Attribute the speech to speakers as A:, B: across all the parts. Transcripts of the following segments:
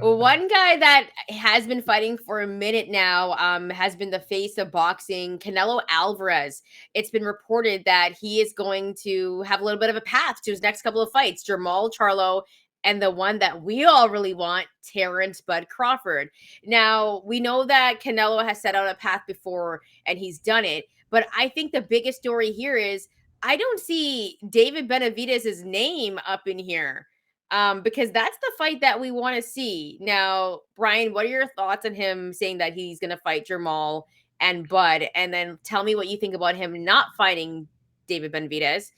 A: One guy that has been fighting for a minute now has been the face of boxing, Canelo Alvarez. It's been reported that he is going to have a little bit of a path to his next couple of fights, Jermall Charlo and the one that we all really want, Terence Bud Crawford. Now, we know that Canelo has set out a path before and he's done it, but I think the biggest story here is I don't see David Benavidez' name up in here because that's the fight that we want to see. Now, Bryan, what are your thoughts on him saying that he's going to fight Jermall and Bud? And then tell me what you think about him not fighting David Benavidez.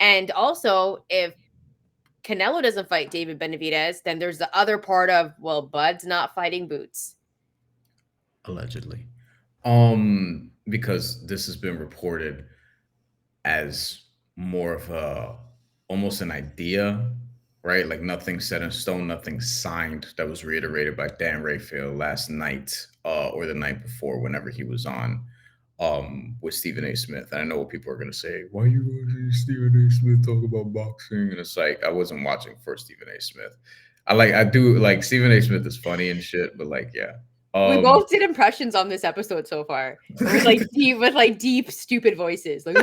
A: And also, if Canelo doesn't fight David Benavidez, then there's the other part of, well, Bud's not fighting Boots.
B: Allegedly. Because this has been reported as more of a almost an idea, right? Like nothing set in stone, nothing signed. That was reiterated by Dan Rayfield last night, or the night before, whenever he was on with Stephen A. Smith. And I know what people are gonna say, why you watching Stephen A. Smith talk about boxing? And it's like I wasn't watching for Stephen A. Smith. I do like Stephen A. Smith is funny and shit, but like yeah.
A: We
B: Um
A: both did impressions on this episode so far with like deep, stupid voices. Like,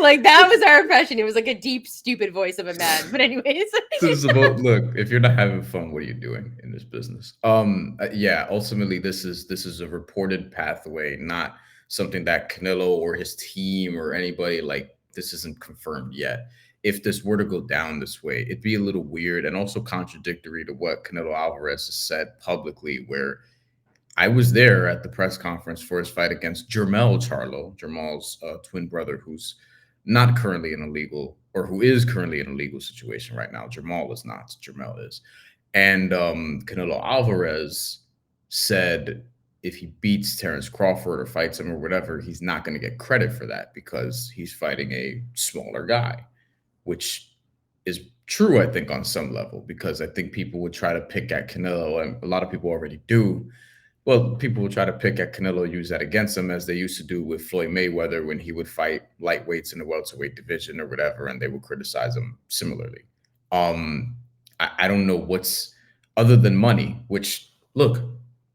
A: like that was our impression. It was like a deep, stupid voice of a man. But anyways.
B: this is about look, if you're not having fun, what are you doing in this business? Yeah, ultimately this is a reported pathway, not something that Canelo or his team or anybody like this isn't confirmed yet. If this were to go down this way, it'd be a little weird and also contradictory to what Canelo Alvarez has said publicly, where I was there at the press conference for his fight against Jermall Charlo, Jermall's twin brother, who's not currently in a legal or who is currently in a legal situation right now. Jermall is not. Jermall is. And Canelo Alvarez said if he beats Terence Crawford or fights him or whatever, he's not going to get credit for that because he's fighting a smaller guy, which is true, I think, on some level, because I think people would try to pick at Canelo, and a lot of people already do. Well, people will try to pick at Canelo, use that against him, as they used to do with Floyd Mayweather when he would fight lightweights in the welterweight division or whatever, and they would criticize him similarly. Um, I don't know what's other than money, which look,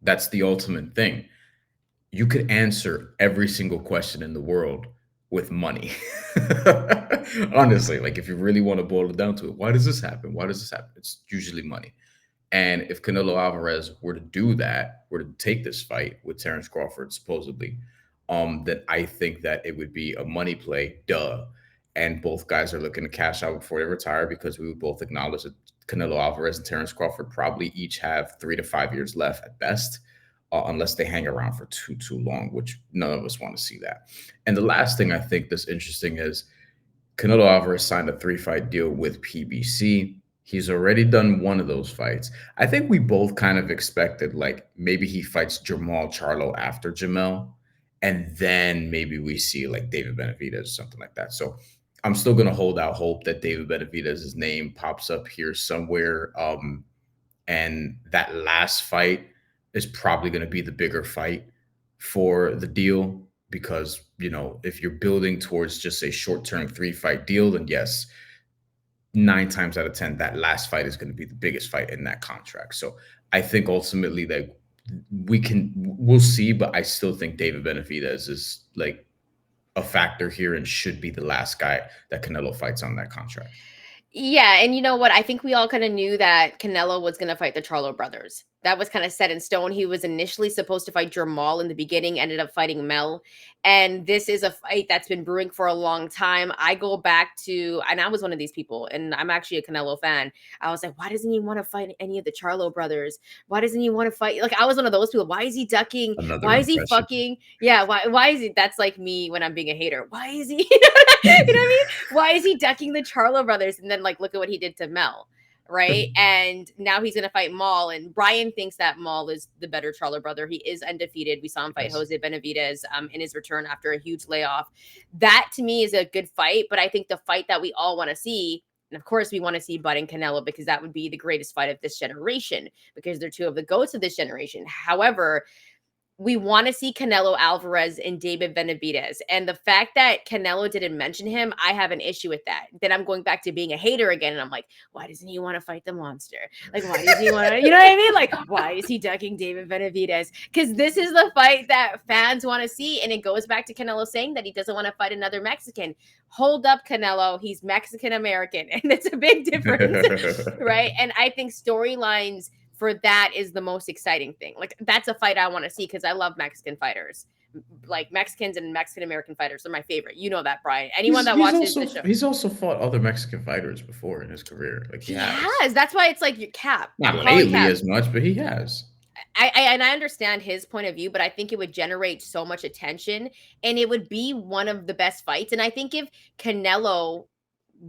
B: that's the ultimate thing. You could answer every single question in the world with money. Honestly, like if you really want to boil it down to it, why does this happen? Why does this happen? It's usually money. And if Canelo Alvarez were to do that, were to take this fight with Terence Crawford, supposedly, then I think that it would be a money play, duh. And both guys are looking to cash out before they retire because we would both acknowledge that Canelo Alvarez and Terence Crawford probably each have 3 to 5 years left at best, unless they hang around for too long, which none of us want to see that. And the last thing I think that's interesting is Canelo Alvarez signed a 3 fight deal with PBC. He's already done one of those fights. I think we both kind of expected like maybe he fights Jermall Charlo after Jamel, and then maybe we see like David Benavidez or something like that. So I'm still gonna hold out hope that David Benavidez' name pops up here somewhere. And that last fight is probably gonna be the bigger fight for the deal because if you're building towards just a short-term 3 fight deal, then yes, 9 times out of 10, that last fight is going to be the biggest fight in that contract. So I think ultimately that we'll see, but I still think David Benavidez is like a factor here and should be the last guy that Canelo fights on that contract.
A: Yeah, and you know what? I think we all kind of knew that Canelo was going to fight the Charlo brothers. That was kind of set in stone. He was initially supposed to fight Jermall in the beginning, ended up fighting Mel. And this is a fight that's been brewing for a long time. I go back to, and I was one of these people, and I'm actually a Canelo fan. I was like, why doesn't he want to fight any of the Charlo brothers? Why doesn't he want to fight? Like, I was one of those people. Why is he ducking?
B: Another
A: Why is he
B: impression.
A: fucking? Yeah, why is he? That's like me when I'm being a hater. Why is he? You know what I mean? Why is he ducking the Charlo brothers? And then like look at what he did to Mel, right? And now he's gonna fight Maul. And Bryan thinks that Maul is the better Charlo brother. He is undefeated. We saw him fight
B: Yes.
A: Jose Benavidez in his return after a huge layoff. That to me is a good fight, but I think the fight that we all want to see. And of course, we want to see Bud and Canelo because that would be the greatest fight of this generation because they're two of the goats of this generation. However, we want to see Canelo Alvarez and David Benavidez. And the fact that Canelo didn't mention him, I have an issue with that. Then I'm going back to being a hater again. And I'm like, why doesn't he want to fight the monster? Like, why does he want to, you know what I mean? Like, why is he ducking David Benavidez? Because this is the fight that fans want to see. And it goes back to Canelo saying that he doesn't want to fight another Mexican. Hold up, Canelo. He's Mexican American. And it's a big difference, right? And I think storylines for that is the most exciting thing. Like, that's a fight I want to see because I love Mexican fighters. Like, Mexicans and Mexican American fighters are my favorite. You know that, Bryan. Anyone that watches the show.
B: He's also fought other Mexican fighters before in his career. Like
A: he has. That's why it's like your cap.
B: Not lately as much, but he has.
A: I understand his point of view, but I think it would generate so much attention and it would be one of the best fights. And I think if Canelo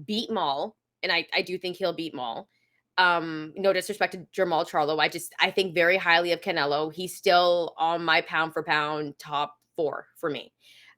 A: beat Maul, and I do think he'll beat Maul, no disrespect to Jermall Charlo, I think very highly of Canelo. He's still on my pound for pound top 4 for me.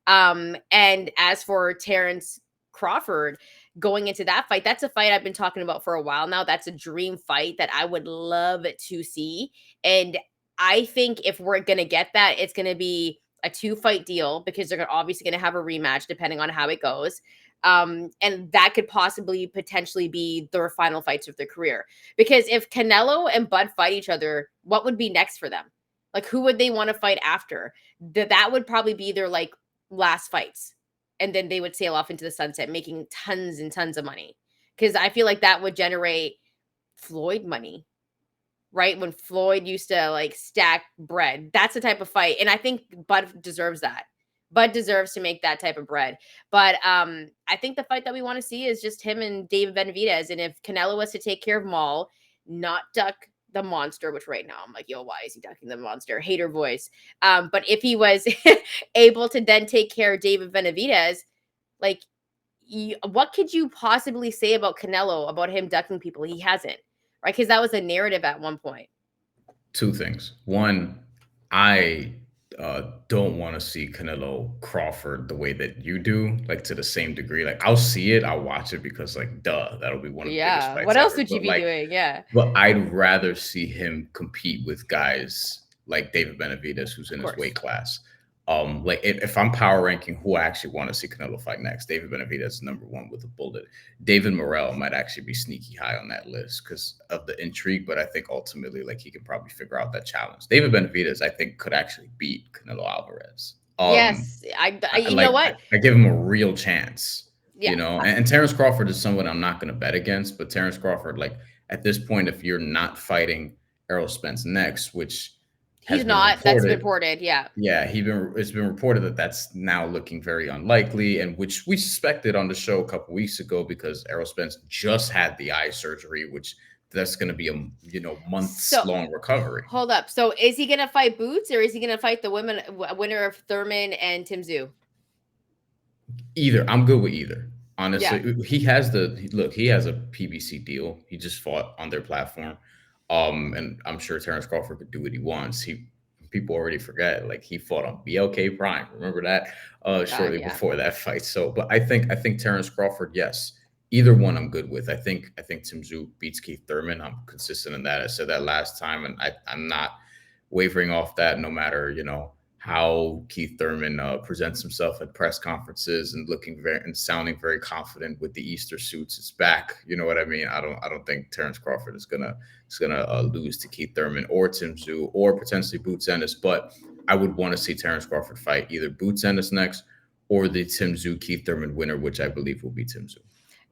A: And as for Terence Crawford going into that fight, that's a fight I've been talking about for a while now. That's a dream fight that I would love to see. And I think if we're going to get that, it's going to be a 2-fight deal because they're obviously going to have a rematch depending on how it goes. And that could potentially be their final fights of their career. Because if Canelo and Bud fight each other, what would be next for them? Like, who would they want to fight after? That would probably be their like last fights. And then they would sail off into the sunset, making tons and tons of money. Because I feel like that would generate Floyd money, right? When Floyd used to like stack bread. That's the type of fight. And I think Bud deserves that. Bud deserves to make that type of bread. But I think the fight that we want to see is just him and David Benavidez. And if Canelo was to take care of Maul, not duck the monster, which right now I'm like, yo, why is he ducking the monster? Hater voice. But if he was able to then take care of David Benavidez, like, what could you possibly say about Canelo, about him ducking people? He hasn't, right? Because that was a narrative at one point.
B: 2 things. One, I don't want to see Canelo Crawford the way that you do, like to the same degree. Like I'll see it, I'll watch it because like duh, that'll be one of the biggest fights
A: What else
B: ever.
A: would you be doing? Yeah.
B: But I'd rather see him compete with guys like David Benavidez, who's in his weight class. Like if I'm power ranking who I actually want to see Canelo fight next, David Benavidez is number 1 with a bullet. David Morrell might actually be sneaky high on that list because of the intrigue, but I think ultimately like he can probably figure out that challenge. David Benavidez, I think, could actually beat Canelo Alvarez.
A: Yes, you know what?
B: I give him a real chance.
A: Yeah.
B: You know, and Terence Crawford is someone I'm not going to bet against, but Terence Crawford, like at this point, if you're not fighting Errol Spence next, which
A: he's not. That's been reported. Yeah.
B: Yeah. It's been reported that that's now looking very unlikely, and which we suspected on the show a couple weeks ago because Errol Spence just had the eye surgery, which that's going to be a months long recovery.
A: Hold up. So is he going to fight Boots or is he going to fight the winner of Thurman and Tim Tszyu?
B: Either. I'm good with either. Honestly, he has a PBC deal. He just fought on their platform. And I'm sure Terence Crawford could do what he wants. People already forget, like he fought on BLK Prime. Remember that? Shortly before that fight. So, but I think Terence Crawford, yes. Either one I'm good with. I think Tim Tszyu beats Keith Thurman. I'm consistent in that. I said that last time, and I'm not wavering off that no matter, how Keith Thurman presents himself at press conferences and looking and sounding very confident with the Easter suits. It's back. You know what I mean? I don't think Terence Crawford is gonna lose to Keith Thurman or Tim Tszyu or potentially Boots Ennis. But I would want to see Terence Crawford fight either Boots Ennis next or the Tim Tszyu Keith Thurman winner, which I believe will be Tim Tszyu.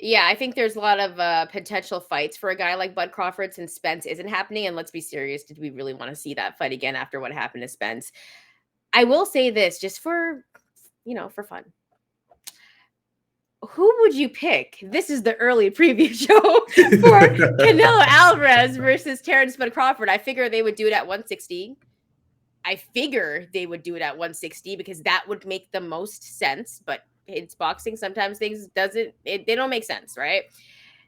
A: Yeah, I think there's a lot of potential fights for a guy like Bud Crawford since Spence isn't happening. And let's be serious, did we really want to see that fight again after what happened to Spence? I will say this just for fun. Who would you pick? This is the early preview show for Canelo Alvarez versus Terence Bud Crawford. I figure they would do it at 160. I figure they would do it at 160 because that would make the most sense. But it's boxing. Sometimes things they don't make sense, right?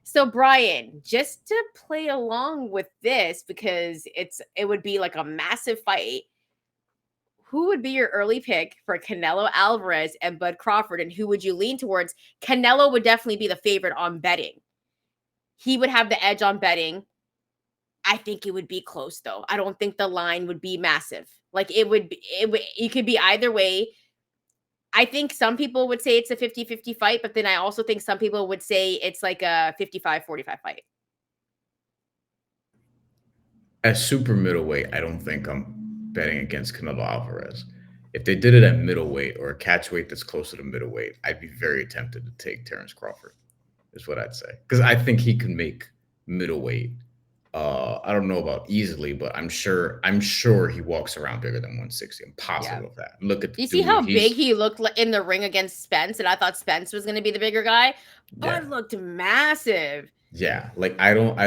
A: So Bryan, just to play along with this because it would be like a massive fight. Who would be your early pick for Canelo Alvarez and Bud Crawford, and who would you lean towards? Canelo would definitely be the favorite on betting. He would have the edge on betting. I think it would be close though. I don't think the line would be massive. Like it could be either way. I think some people would say it's a 50-50 fight, but then I also think some people would say it's like a 55-45 fight.
B: At super middleweight, I don't think I'm betting against Canelo Alvarez. If they did it at middleweight or a catch weight that's closer to middleweight, I'd be very tempted to take Terence Crawford, is what I'd say. Because I think he can make middleweight. I don't know about easily, but I'm sure he walks around bigger than 160. I'm
A: Yeah.
B: positive of that. Look at the
A: You see
B: dude.
A: how big he looked in the ring against Spence, and I thought Spence was going to be the bigger guy.
B: Yeah.
A: Bud looked massive.
B: Yeah, like I don't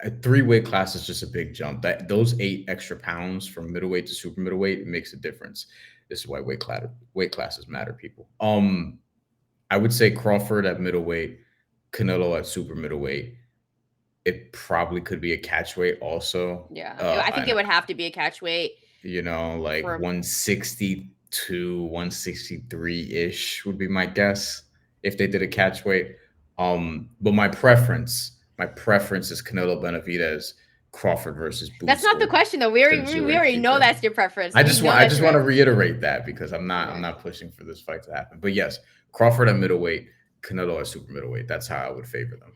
B: a 3 weight class is just a big jump. That those 8 extra pounds from middleweight to super middleweight, it makes a difference. This is why weight classes matter, people. I would say Crawford at middleweight, Canelo at super middleweight. It probably could be a catch weight also.
A: Yeah, I think
B: And
A: it would have to be a catch weight
B: like
A: for
B: 160 to 163-ish would be my guess if they did a catch weight. But my preference is Canelo Benavidez, Crawford versus
A: That's not the
B: Bustor
A: question though. We already know
B: keeper.
A: that's your preference.
B: I
A: We
B: just
A: know
B: want I
A: that's
B: just
A: your
B: want to
A: preference.
B: reiterate that because I'm not I'm
A: Okay.
B: not pushing for this fight to happen. But yes, Crawford at middleweight, Canelo at super middleweight. That's how I would favor them.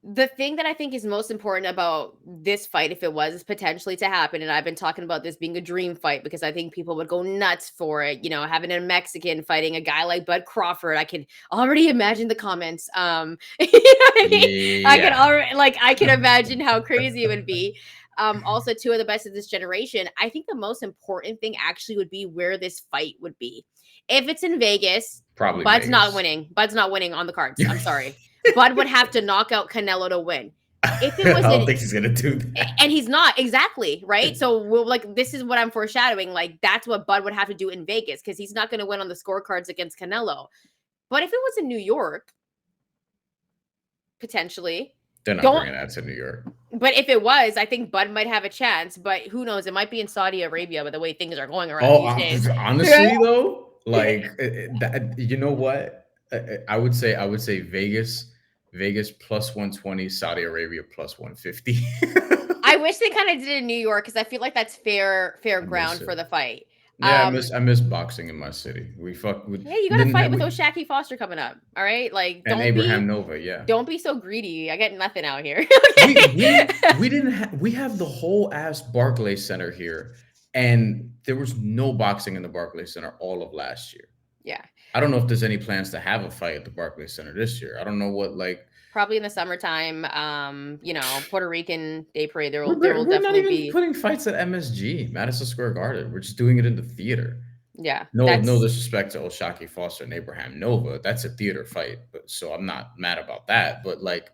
A: The thing that I think is most important about this fight, if it was potentially to happen, and I've been talking about this being a dream fight because I think people would go nuts for it. You know, having a Mexican fighting a guy like Bud Crawford, I can already imagine the comments. You know what I mean? I can
B: Yeah.
A: already I can imagine how crazy it would be. Also, two of the best of this generation. I think the most important thing actually would be where this fight would be. If it's in Vegas,
B: Probably
A: Bud's not
B: Vegas.
A: winning. Bud's not winning on the cards. I'm sorry. Bud would have to knock out Canelo to win. If it
B: I
A: was
B: don't think he's gonna do
A: and
B: that.
A: he's not exactly right. So this is what I'm foreshadowing. Like that's what Bud would have to do in Vegas because he's not going to win on the scorecards against Canelo. But if it was in New York, potentially,
B: They're not
A: don't.
B: bringing that to New York.
A: But if it was, I think Bud might have a chance. But who knows? It might be in Saudi Arabia with the way things are going around
B: Oh,
A: these days.
B: honestly though, like you know what? I would say Vegas plus 120, Saudi Arabia plus 150.
A: I wish they kind of did it in New York because I feel like that's fair
B: I miss
A: ground
B: it.
A: for the fight.
B: Yeah, I miss boxing in my city. We fuck with
A: Yeah, you got to
B: didn't
A: fight
B: have
A: with
B: we,
A: O'Shaquie Foster coming up. All right, like
B: and Abraham Nova, yeah.
A: don't be so greedy. I get nothing out here.
B: We
A: Okay.
B: we we didn't we have the whole ass Barclays Center here, and there was no boxing in the Barclays Center all of last year.
A: Yeah,
B: I don't know if there's any plans to have a fight at the Barclays Center this year. I don't know what like
A: probably in the summertime. Puerto Rican Day Parade. There
B: we're,
A: will
B: we're not
A: definitely
B: even
A: be.
B: putting fights at MSG, Madison Square Garden. We're just doing it in the theater.
A: Yeah,
B: No
A: that's
B: disrespect to Oshaki Foster and Abraham Nova. That's a theater fight, but so I'm not mad about that. But like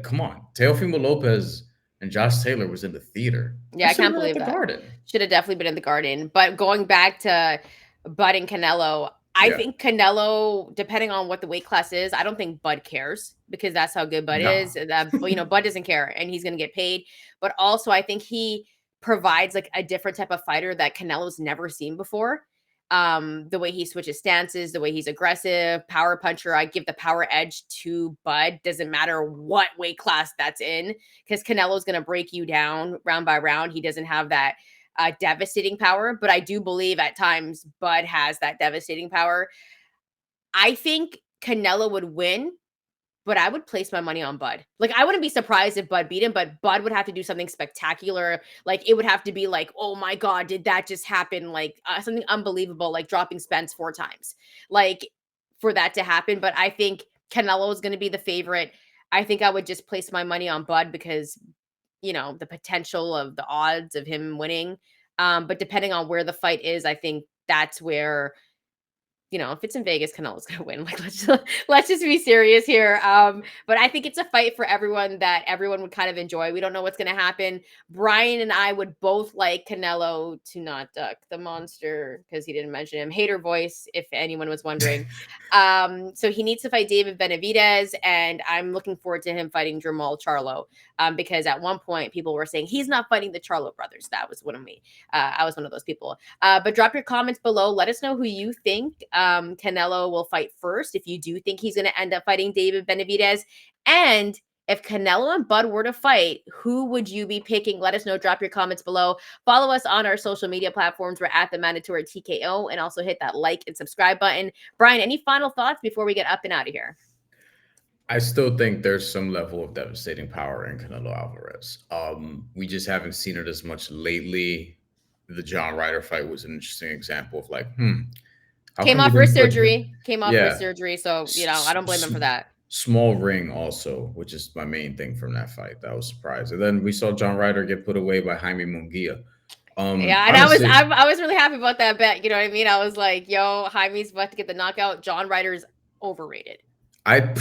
B: come on, Teofimo Lopez and Josh Taylor was in the theater.
A: yeah. I
B: This
A: can't
B: year at
A: believe
B: the
A: that.
B: Garden.
A: Should have definitely been in the Garden. But going back to Bud and Canelo, I
B: Yeah,
A: think Canelo, depending on what the weight class is, I don't think Bud cares because that's how good Bud
B: no,
A: is. That Bud doesn't care and he's gonna get paid. But also, I think he provides like a different type of fighter that Canelo's never seen before. The way he switches stances, the way he's aggressive, power puncher. I give the power edge to Bud. Doesn't matter what weight class that's in, because Canelo's gonna break you down round by round. He doesn't have that devastating power, but I do believe at times Bud has that devastating power. I think Canelo would win, but I would place my money on Bud. Like I wouldn't be surprised if Bud beat him, but Bud would have to do something spectacular. Like it would have to be like, oh my god, did that just happen? Like something unbelievable, like dropping Spence 4 times, like for that to happen. But I think Canelo is going to be the favorite. I think I would just place my money on Bud because the potential of the odds of him winning. But depending on where the fight is, I think that's where if it's in Vegas, Canelo's gonna win. Like let's just be serious here. But I think it's a fight for everyone that everyone would kind of enjoy. We don't know what's gonna happen. Bryan and I would both like Canelo to not duck the monster because he didn't mention him. Hater voice, if anyone was wondering. So he needs to fight David Benavidez, and I'm looking forward to him fighting Jermall Charlo. Because at one point people were saying he's not fighting the Charlo brothers. That was one of me. I was one of those people. But drop your comments below. Let us know who you think Canelo will fight first. If you do think he's going to end up fighting David Benavidez. And If Canelo and Bud were to fight, who would you be picking? Let us know. Drop your comments below. Follow us on our social media platforms. We're at TheMandatory TKO, and also hit that like and subscribe button. Bryan, any final thoughts before we get up and out of here?
B: I still think there's some level of devastating power in Canelo Alvarez. We just haven't seen it as much lately. The John Ryder fight was an interesting example of like, how
A: Came
B: come we
A: off wrist
B: didn't put him?
A: surgery. Came off wrist
B: Yeah,
A: surgery. So, I
B: s-
A: don't blame him
B: s-
A: for that.
B: small ring also, which is my main thing from that fight. That was surprised. And then we saw John Ryder get put away by Jaime Munguia.
A: Yeah, and
B: Honestly,
A: I was really happy about that bet. You know what I mean? I was like, yo, Jaime's about to get the knockout. John Ryder's overrated.
B: I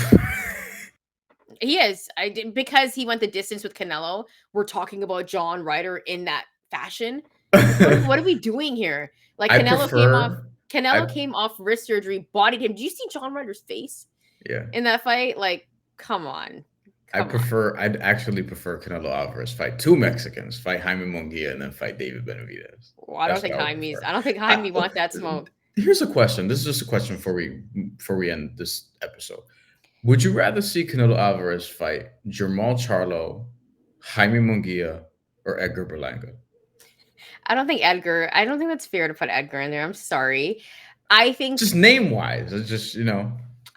A: He is. I did because he went the distance with Canelo. We're talking about John Ryder in that fashion. Like, what are we doing here? Like
B: I prefer
A: Canelo
B: I
A: came off wrist surgery, bodied him. Do you see John Ryder's face
B: yeah.
A: in that fight? Like, come on. Come on.
B: I'd actually prefer Canelo Alvarez fight two Mexicans, fight Jaime Munguia, and then fight David Benavidez.
A: Well, I don't
B: That's
A: think
B: what I would
A: Jaime's.
B: prefer.
A: I don't think
B: I,
A: Jaime wants that smoke.
B: Here's a question. This is just a question before we end this episode. Would you rather see Canelo Alvarez fight Jermall Charlo, Jaime Munguia, or Edgar Berlanga?
A: I don't think Edgar. I don't think that's fair to put Edgar in there. I'm sorry. I think
B: Just name wise, it's just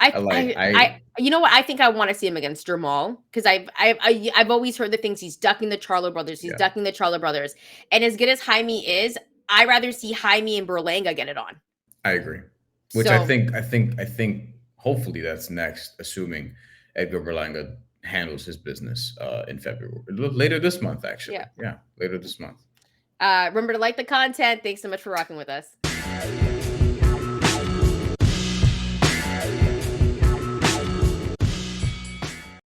A: I you know what? I think I want to see him against Jermall because I've always heard the things he's ducking the Charlo brothers. He's
B: yeah,
A: ducking the Charlo brothers, and as good as Jaime is, I rather see Jaime and Berlanga get it on.
B: I agree. Which
A: So
B: I think hopefully that's next, assuming Edgar Berlanga handles his business in February, later this month actually.
A: yeah.
B: Yeah, later this month.
A: Remember to like the content. Thanks so much for rocking with us.